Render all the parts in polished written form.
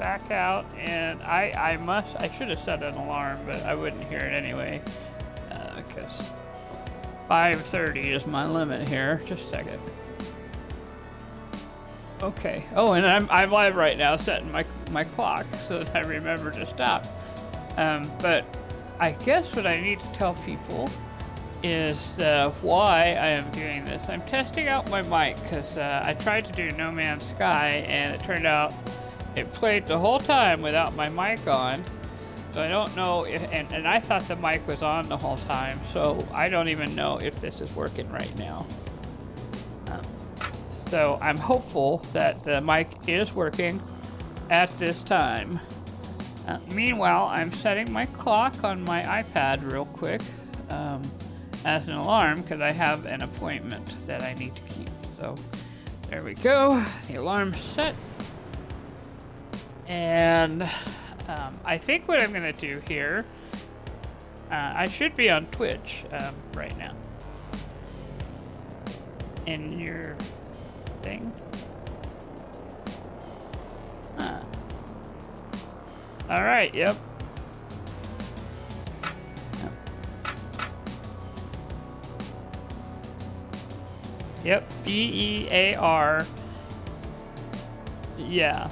back out, and I should have set an alarm, but I wouldn't hear it anyway, because 5:30 is my limit here. Just a second. Okay. Oh, and I'm live right now, setting my clock so that I remember to stop. But I guess what I need to tell people is why I am doing this. I'm testing out my mic because I tried to do NoMan'sSky, and it turned out it played the whole time without my mic on. So I don't know if, and I thought the mic was on the whole time, so I don't even know if this is working right now. So I'm hopeful that the mic is working at this time. Meanwhile, I'm setting my clock on my iPad real quick as an alarm because I have an appointment that I need to keep. So there we go. The alarm's set. And I think what I'm going to do here, I should be on Twitch right now. In your thing. All right, yep. Yep, B-E-A-R. Yeah,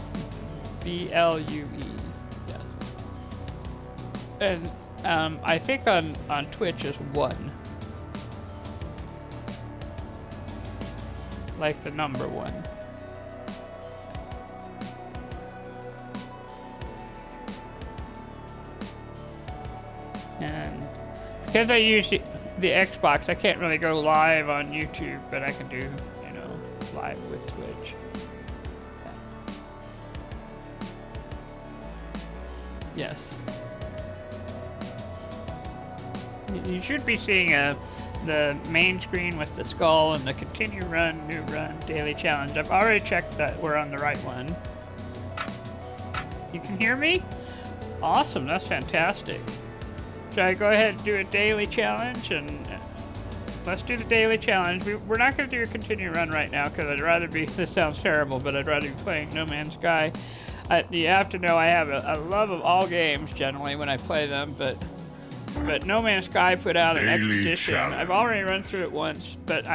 B-L-U-E. Yes. And I think on Twitch is 1. Like the number 1. And because I use the Xbox, I can't really go live on YouTube, but I can do, you know, live with Twitch. Yeah. Yes. You should be seeing the main screen with the skull and the continue run, new run, daily challenge. I've already checked that we're on the right one. You can hear me? Awesome, that's fantastic. Should I go ahead and do a daily challenge? And let's do the daily challenge. We're not going to do a continue run right now because I'd rather be, this sounds terrible, but I'd rather be playing No Man's Sky. You have to know I have a love of all games generally when I play them, but No Man's Sky put out an expedition. I've already run through it once, but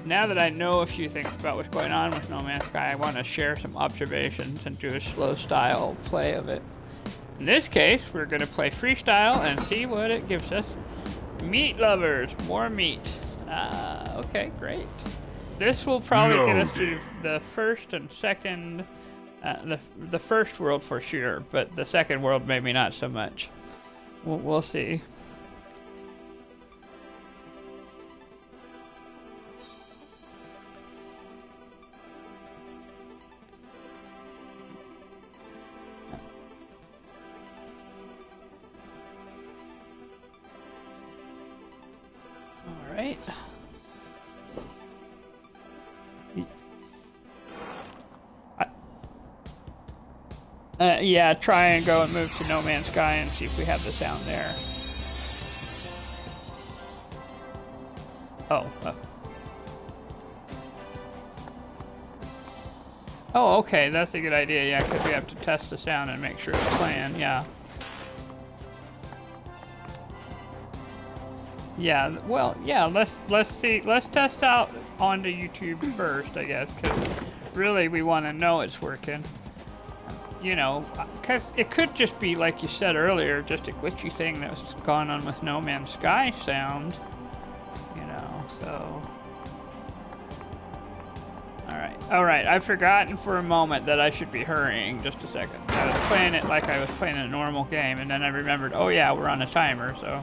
now that I know a few things about what's going on with No Man's Sky, I want to share some observations and do a slow style play of it. In this case, we're going to play freestyle and see what it gives us. Meat lovers, more meat. Okay, great. This will probably get us to the first and second, the first world for sure, but the second world maybe not so much. We'll see. All right. Yeah, try and go and move to No Man's Sky and see if we have the sound there. Oh. Oh, okay, that's a good idea, yeah, because we have to test the sound and make sure it's playing, yeah. Yeah, well, yeah, let's see, let's test out onto YouTube first, I guess, because really we want to know it's working. You know, because it could just be, like you said earlier, just a glitchy thing that's gone on with No Man's Sky sound. You know, so... Alright, I've forgotten for a moment that I should be hurrying. Just a second. I was playing it like I was playing a normal game, and then I remembered, oh yeah, we're on a timer, so...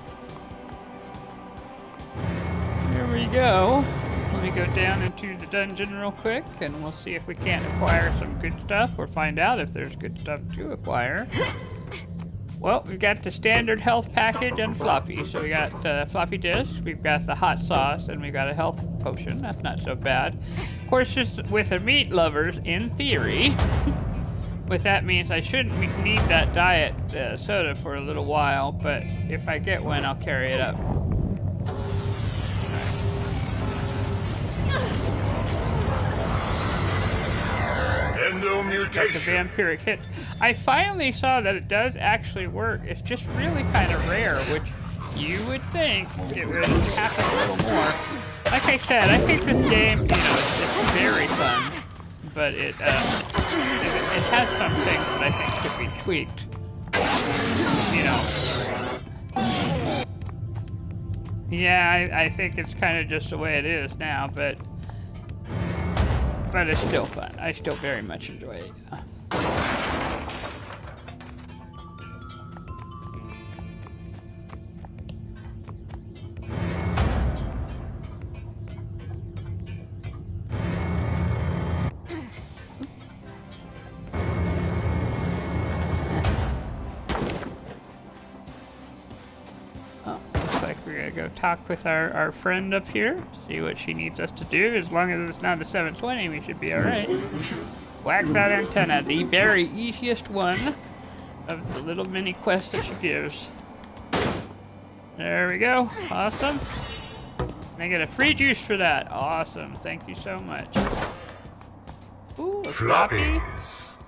Here we go. Let me go down into the dungeon real quick, and we'll see if we can't acquire some good stuff, or find out if there's good stuff to acquire. Well, we've got the standard health package and floppy. So we got the floppy disk, we've got the hot sauce, and we've got a health potion. That's not so bad. Of course, just with the meat lovers, in theory, what that means I shouldn't need that diet soda for a little while, but if I get one, I'll carry it up. That's a vampiric hit. I finally saw that it does actually work. It's just really kind of rare, which you would think it would happen a little more. Like I said, I think this game, you know, it's very fun, but it has some things that I think should be tweaked. You know. Yeah, I think it's kind of just the way it is now, but it's still fun. I still very much enjoy it. Go talk with our friend up here, see what she needs us to do. As long as it's not a 720, we should be alright. Wax that antenna, the very easiest one of the little mini quests that she gives. There we go. Awesome. And I get a free juice for that. Awesome. Thank you so much. Ooh, a floppy.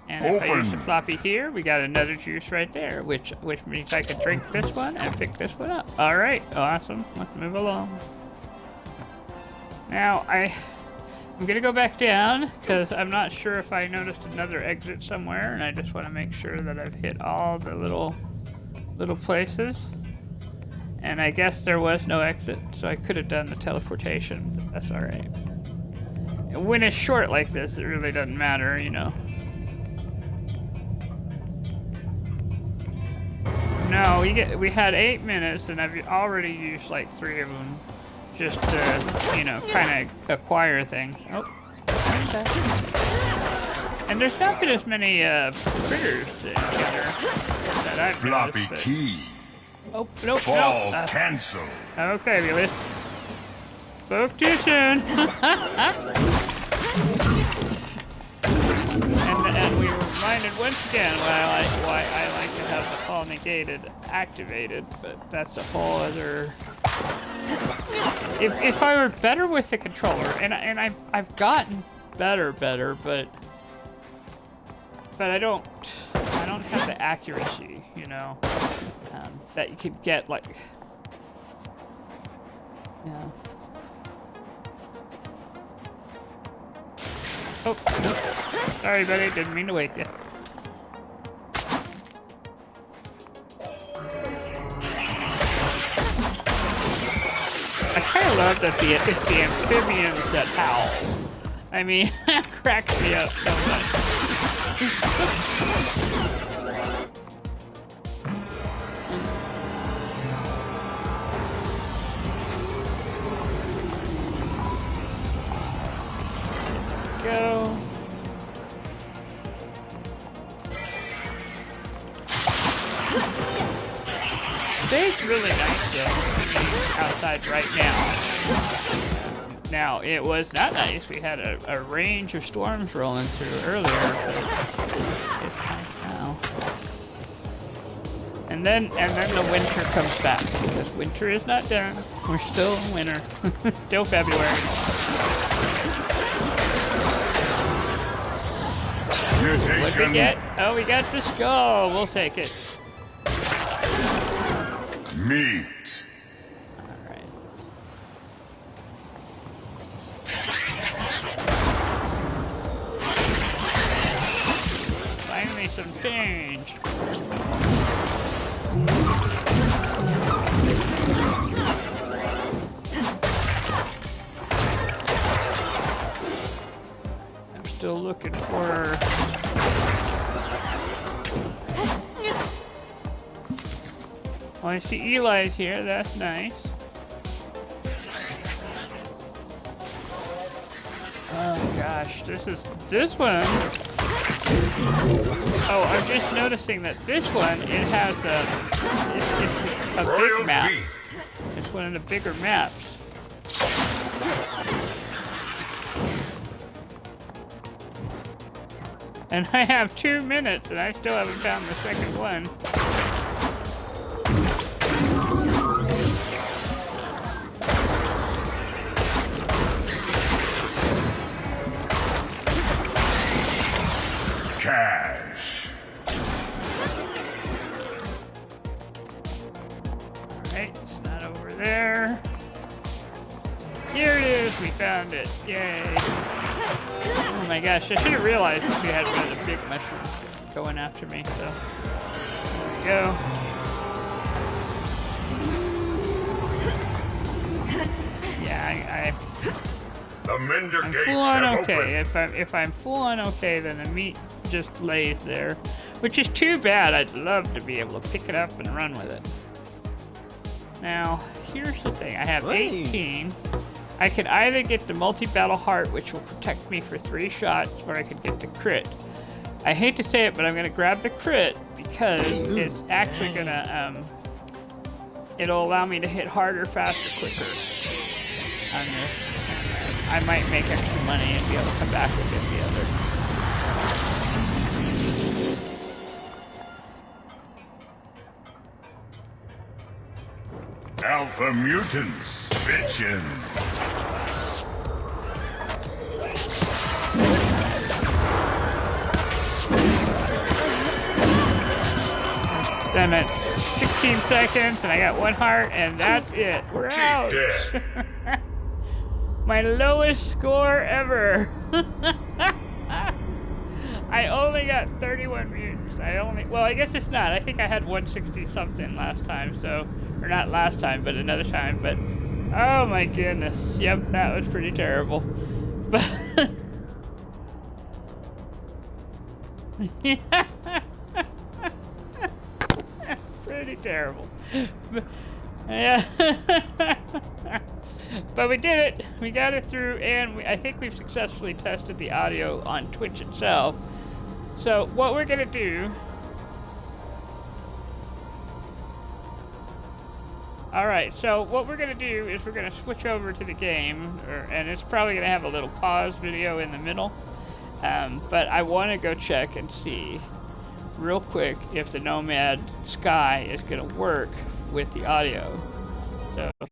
And if I use the floppy here, we got another juice right there, which means I can drink this one and pick this one up. All right, awesome. Let's move along. Now I'm gonna go back down because I'm not sure if I noticed another exit somewhere, and I just want to make sure that I've hit all the little places. And I guess there was no exit, so I could have done the teleportation, but that's all right. And when it's short like this, it really doesn't matter, you know. No, we had 8 minutes, and I've already used like 3 of them, just to, you know, kind of acquire things. Oh, okay. And there's not been as many critters to encounter that I've floppy noticed, key. Oh, nope, Fall nope. cancel. Okay, we spoke too soon. And we were reminded once again why I like to have the fall negated activated, but that's a whole other. If I were better with the controller, and I've gotten better, but I don't have the accuracy, you know, that you could get like. Yeah. Oh, nope. Sorry, buddy. Didn't mean to wake you. I kind of love that it's the amphibians that howl. I mean, that cracks me up so much. Go. Today's really nice though, outside right now. Now, it was not nice. We had a range of storms rolling through earlier, but it's nice now. And then the winter comes back, because winter is not done. We're still in winter. Still February. What did we get? Oh, we got the skull. We'll take it. Meat. Alright. Finally some change. I'm still looking for... Oh, I see Eli's here. That's nice. Oh gosh, this one. Oh, I'm just noticing that this one, it has it's a big map. It's one of the bigger maps. And I have 2 minutes, and I still haven't found the second one. cash. Alright, it's not over there. Here it is, we found it. Yay. Oh my gosh, I should have realized that we had one of the big mushrooms going after me, so there we go. Yeah, I'm full on okay. If I'm full on okay, then the meat just lays there, which is too bad. I'd love to be able to pick it up and run with it. Now, here's the thing. I have 18. I could either get the multi-battle heart, which will protect me for 3 shots, or I could get the crit. I hate to say it, but I'm going to grab the crit because it's actually going to, it'll allow me to hit harder, faster, quicker on this. I might make extra money and be able to come back and get the other. Alpha mutants, bitchin'. I'm at 16 seconds and I got 1 heart and that's it. We're out. My lowest score ever. I only got 31 mutants. Well, I guess it's not. I think I had 160 something last time, so, or not last time, but another time, but, oh my goodness. Yep, that was pretty terrible. But, pretty terrible. Yeah. But we did it. We got it through, and I think we've successfully tested the audio on Twitch itself. So what we're gonna do... Alright, so what we're gonna do is we're gonna switch over to the game, and it's probably gonna have a little pause video in the middle. But I want to go check and see real quick if the NoMan'sSky is gonna work with the audio. So here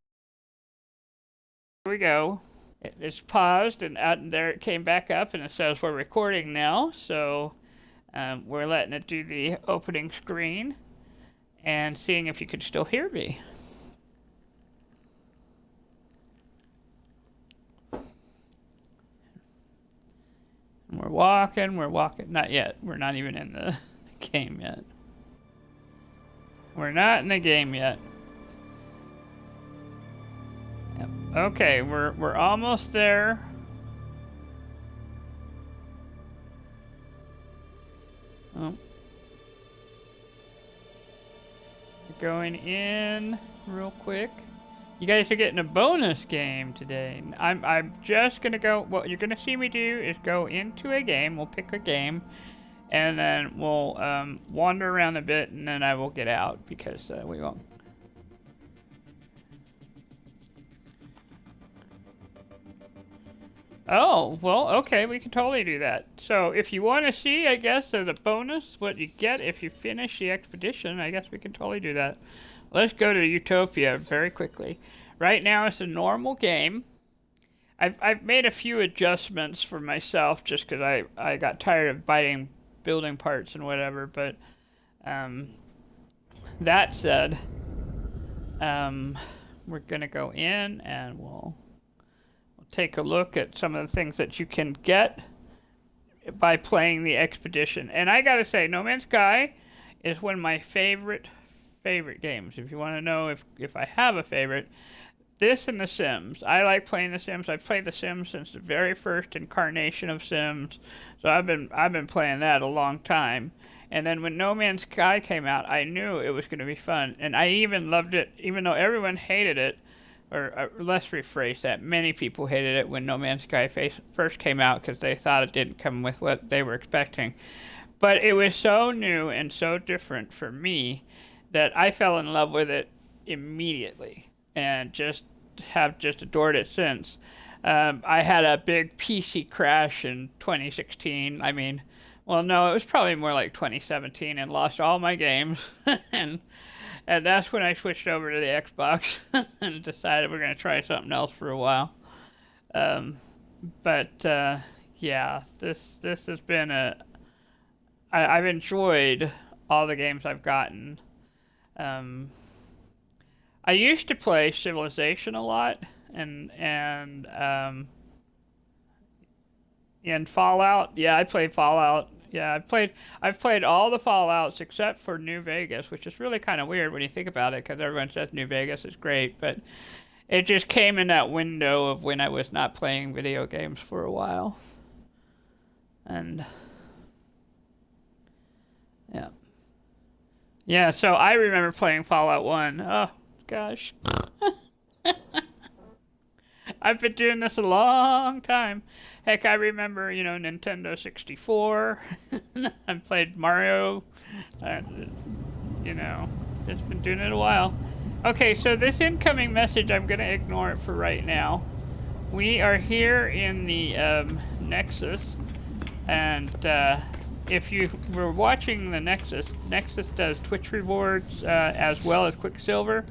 we go. It's paused, and there it came back up, and it says we're recording now. So we're letting it do the opening screen and seeing if you could still hear me. We're walking. Not yet. We're not even in the game yet. We're not in the game yet. Yep. Okay, we're almost there. Oh. Going in real quick. You guys are getting a bonus game today. I'm just gonna go. What you're gonna see me do is go into a game. We'll pick a game, and then we'll wander around a bit, and then I will get out because we won't. Oh, well, okay, we can totally do that. So if you want to see, I guess, as a bonus, what you get if you finish the expedition, I guess we can totally do that. Let's go to Utopia very quickly. Right now it's a normal game. I've made a few adjustments for myself just because I got tired of building parts and whatever, but that said, we're going to go in and we'll take a look at some of the things that you can get by playing the expedition. And I gotta say, NoMan'sSky is one of my favorite games. If you want to know if I have a favorite, this and The Sims. I like playing The Sims. I've played The Sims since the very first incarnation of Sims, so I've been playing that a long time. And then when NoMan'sSky came out, I knew it was going to be fun, and I even loved it, even though everyone hated it. Or let's rephrase that. Many people hated it when NoMan'sSky first came out because they thought it didn't come with what they were expecting. But it was so new and so different for me that I fell in love with it immediately and just have adored it since. I had a big PC crash in 2016. I mean, well, no, it was probably more like 2017, and lost all my games. And that's when I switched over to the Xbox and decided we're going to try something else for a while. Yeah, this has been I've enjoyed all the games I've gotten. Um, I used to play Civilization a lot, and Fallout. Yeah, I played Fallout. Yeah, I've played all the Fallouts except for New Vegas, which is really kind of weird when you think about it, because everyone says New Vegas is great, but it just came in that window of when I was not playing video games for a while. And yeah. Yeah, so I remember playing Fallout 1. Oh, gosh. I've been doing this a long time. Heck, I remember, Nintendo 64. I've played Mario. Uh, just been doing it a while. Okay, so this incoming message, I'm going to ignore it for right now. We are here in the Nexus, and if you were watching the Nexus does Twitch rewards as well as Quicksilver.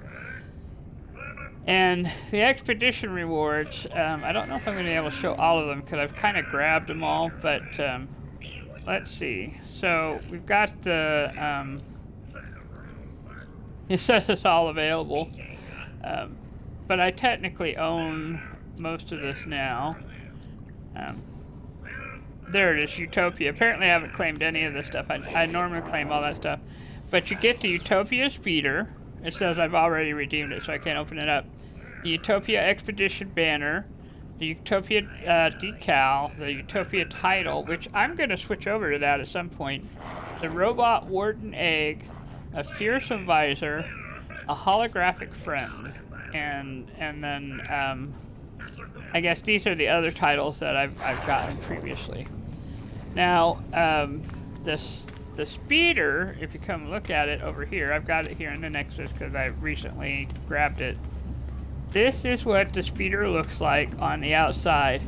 And the Expedition rewards, I don't know if I'm going to be able to show all of them because I've kind of grabbed them all, but let's see. So we've got the, it says it's all available, but I technically own most of this now. There it is, Utopia. Apparently I haven't claimed any of this stuff. I normally claim all that stuff. But you get the Utopia Speeder. It says I've already redeemed it, so I can't open it up. The Utopia Expedition banner, the Utopia decal, the Utopia title, which I'm going to switch over to that at some point, the Robot Warden Egg, a Fearsome Visor, a Holographic Friend, and then I guess these are the other titles that I've gotten previously. Now, the speeder, if you come look at it over here, I've got it here in the Nexus because I recently grabbed it. This is what the speeder looks like on the outside.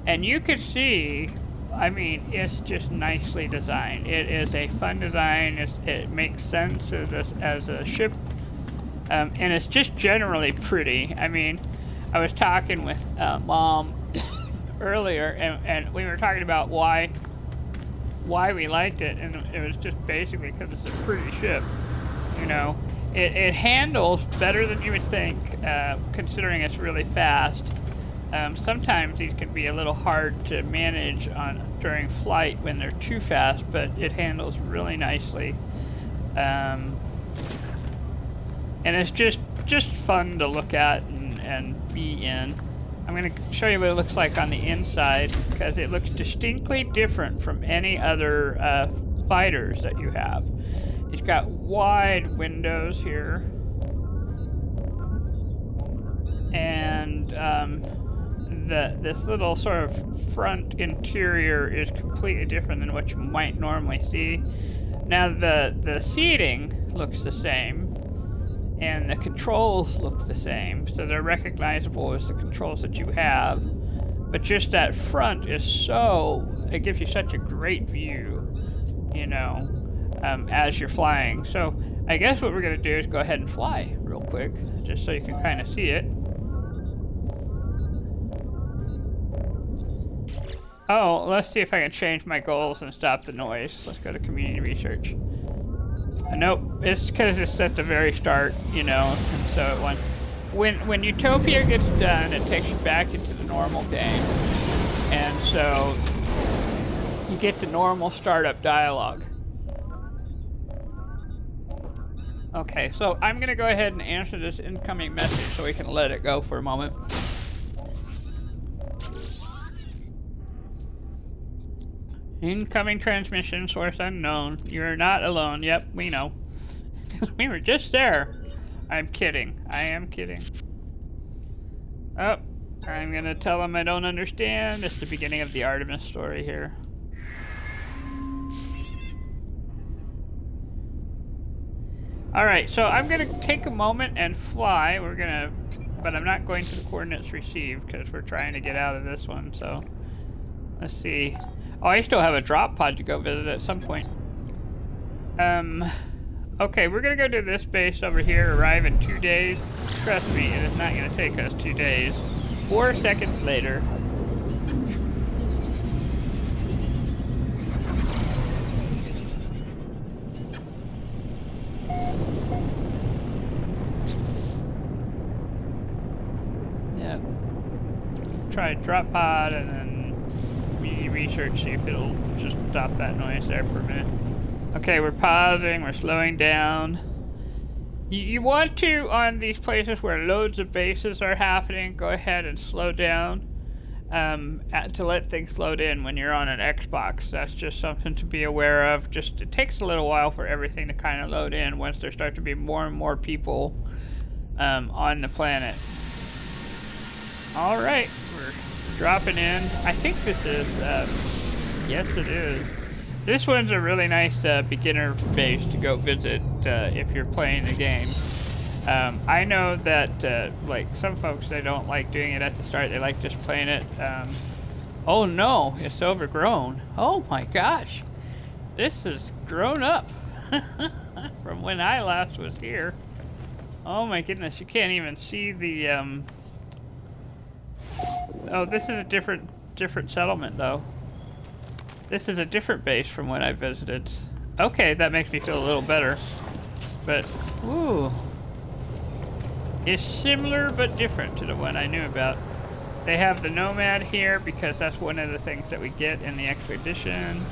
And you can see, I mean, it's just nicely designed. It is a fun design. It makes sense as a ship. And it's just generally pretty. I mean, I was talking with Mom earlier, and we were talking about why we liked it, and it was just basically because it's a pretty ship. It handles better than you would think, considering it's really fast. Sometimes these can be a little hard to manage during flight when they're too fast, but it handles really nicely. And it's just fun to look at and be in. I'm going to show you what it looks like on the inside, because it looks distinctly different from any other fighters that you have. It's got wide windows here, and this little sort of front interior is completely different than what you might normally see. Now the seating looks the same, and the controls look the same, so they're recognizable as the controls that you have. But just that front is it gives you such a great view, as you're flying. So I guess what we're going to do is go ahead and fly real quick, just so you can kind of see it. Oh, let's see if I can change my goals and stop the noise. Let's go to community research. Nope, it's because it's at the very start, and so it went. When Utopia gets done, it takes you back into the normal game, and so you get the normal startup dialogue. Okay, so I'm gonna go ahead and answer this incoming message so we can let it go for a moment. Incoming transmission, source unknown. You're not alone. Yep, we know. We were just there. I'm kidding. I am kidding. Oh, I'm gonna tell them I don't understand. It's the beginning of the Artemis story here. Alright, so I'm gonna take a moment and fly. But I'm not going to the coordinates received because we're trying to get out of this one, so let's see. Oh, I still have a drop pod to go visit at some point. Okay, we're gonna go to this base over here, arrive in 2 days. Trust me, it is not gonna take us 2 days. 4 seconds later. try drop pod and then research, see if it'll just stop that noise there for a minute. Okay, we're pausing, we're slowing down. You want to, on these places where loads of bases are happening, go ahead and slow down to let things load in when you're on an Xbox. That's just something to be aware of. Just it takes a little while for everything to kind of load in once there start to be more and more people on the planet. All right, we're dropping in. I think this is, yes it is. This one's a really nice beginner base to go visit if you're playing the game. I know that like some folks, they don't like doing it at the start. They like just playing it. Oh no, it's overgrown. Oh my gosh, this is grown up from when I last was here. Oh my goodness, you can't even see the. Oh, this is a different settlement though. This is a different base from when I visited. Okay, that makes me feel a little better. But, ooh. It's similar but different to the one I knew about. They have the Nomad here because that's one of the things that we get in the expedition.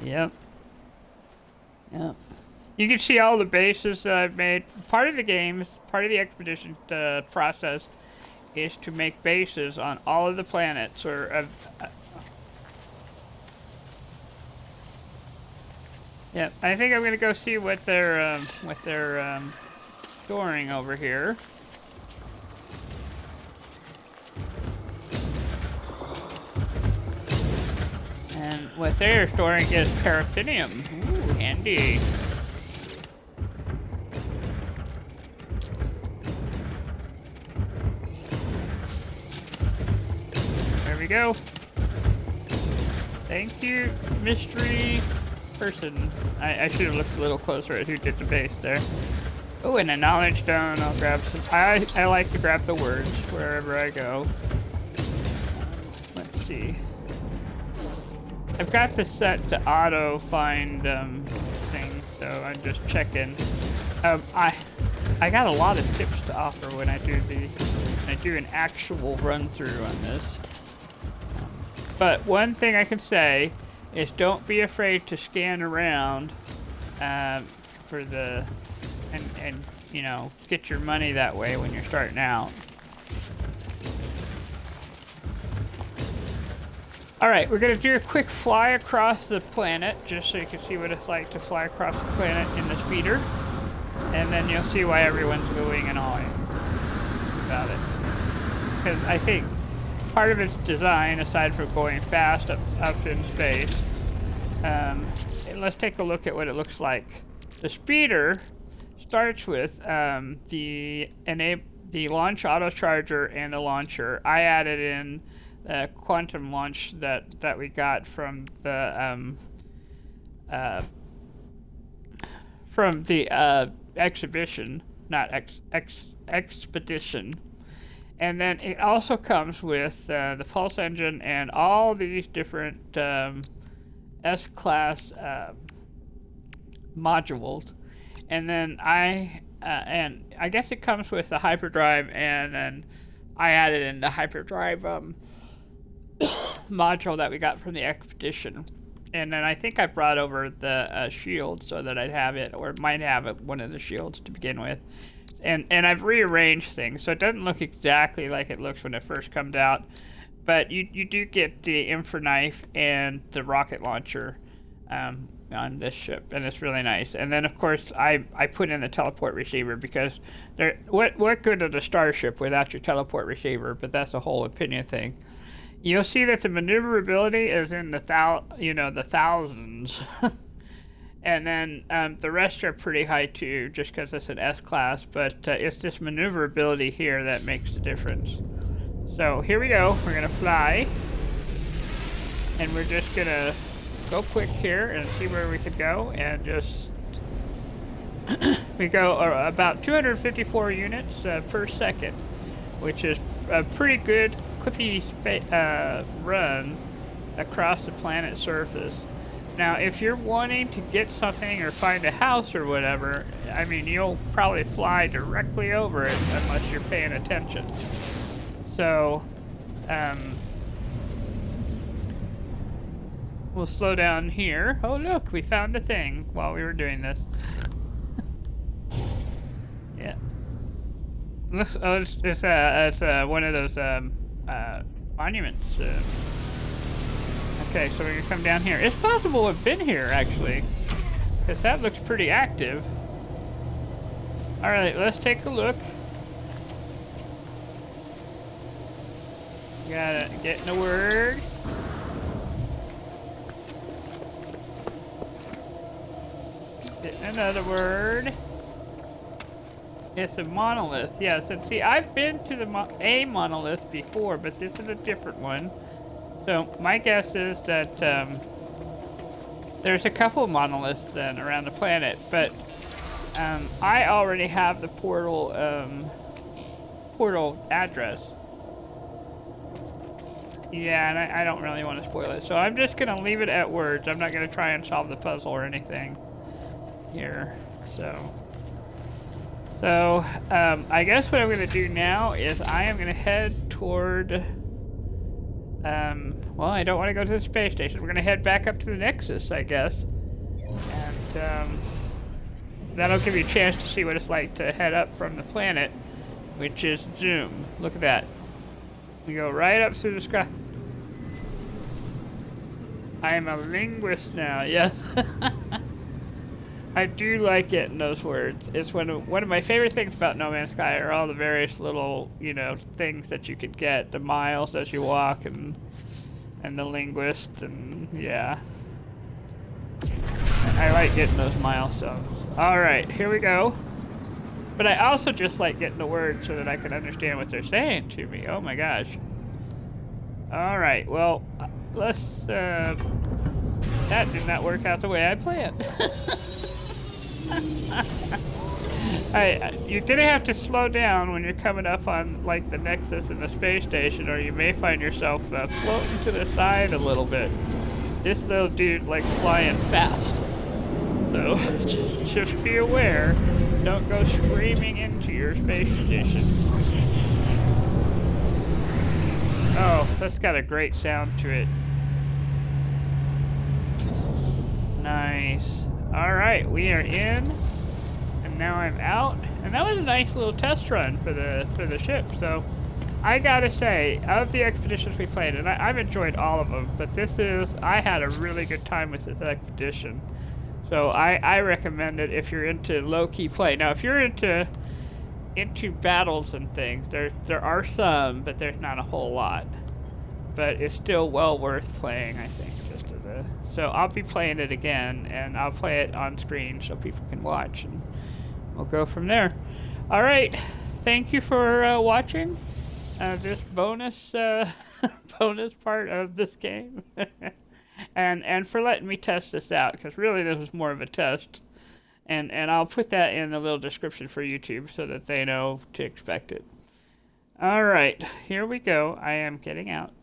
Yep. Yep. You can see all the bases that I've made. Part of the game, part of the expedition process is to make bases on all of the planets yeah, I think I'm gonna go see what they're storing over here. And what they're storing is paraffinium. Ooh, handy. There we go. Thank you, mystery person. I should have looked a little closer at who did the base there. Oh, and a knowledge stone. I'll grab some. I like to grab the words wherever I go. Let's see. I've got this set to auto find thing, so I'm just checking. I got a lot of tips to offer when I do an actual run through on this. But one thing I can say is don't be afraid to scan around for the and you know, get your money that way when you're starting out. Alright, we're going to do a quick fly across the planet, just so you can see what it's like to fly across the planet in the speeder. And then you'll see why everyone's going and awing about it. Because I think part of its design, aside from going fast up in space, let's take a look at what it looks like. The speeder starts with the launch auto charger and the launcher. I added in quantum launch that we got from the exhibition, not expedition. And then it also comes with the pulse engine and all these different S-class modules. And then I guess it comes with the hyperdrive, and then I added in the hyperdrive module that we got from the expedition. And then I think I brought over the shield so that I'd have it, or might have it, one of the shields to begin with. And I've rearranged things, so it doesn't look exactly like it looks when it first comes out. But you do get the infra knife and the rocket launcher on this ship, and it's really nice. And then, of course, I put in the teleport receiver because what good is a starship without your teleport receiver? But that's a whole opinion thing. You'll see that the maneuverability is in the thousands. And then the rest are pretty high too, just because it's an S-class, but it's this maneuverability here that makes the difference. So here we go, we're gonna fly, and we're just gonna go quick here and see where we could go, and just, we go about 254 units per second, which is a pretty good clippy run across the planet's surface. Now, if you're wanting to get something or find a house or whatever, I mean, you'll probably fly directly over it unless you're paying attention. So, we'll slow down here. Oh, look, we found a thing while we were doing this. Yeah. Oh, it's one of those monuments. Okay, so we're gonna come down here. It's possible we've been here, actually, because that looks pretty active. All right, let's take a look. Gotta get in the word. Get another word. It's a monolith, yes. And see, I've been to the a monolith before, but this is a different one. So my guess is that there's a couple monoliths then around the planet, but I already have the portal address. Yeah, and I don't really want to spoil it, so I'm just gonna leave it at words. I'm not gonna try and solve the puzzle or anything here. So I guess what I'm gonna do now is I am gonna head toward. Well, I don't want to go to the space station. We're going to head back up to the Nexus, I guess. And that'll give you a chance to see what it's like to head up from the planet, which is zoom. Look at that. We go right up through the sky. I am a linguist now, yes. I do like getting those words. It's one of my favorite things about No Man's Sky are all the various little, things that you could get. The miles as you walk and the linguist, and yeah. I like getting those milestones. Alright, here we go. But I also just like getting the words so that I can understand what they're saying to me. Oh my gosh. Alright, well, let's, that did not work out the way I planned. You're gonna have to slow down when you're coming up on like the Nexus and the space station, or you may find yourself floating to the side a little bit. This little dude's like flying fast, so just be aware. Don't go screaming into your space station. Oh, that's got a great sound to it. Nice. Alright, we are in, and now I'm out, and that was a nice little test run for the ship. So I gotta say, of the expeditions we played, and I've enjoyed all of them, but I had a really good time with this expedition. So I recommend it if you're into low-key play. Now, if you're into battles and things, there are some, but there's not a whole lot. But it's still well worth playing, I think. So I'll be playing it again, and I'll play it on screen so people can watch, and we'll go from there. All right, thank you for watching this bonus bonus part of this game, and for letting me test this out, because really this was more of a test, and I'll put that in the little description for YouTube so that they know to expect it. All right, here we go. I am getting out.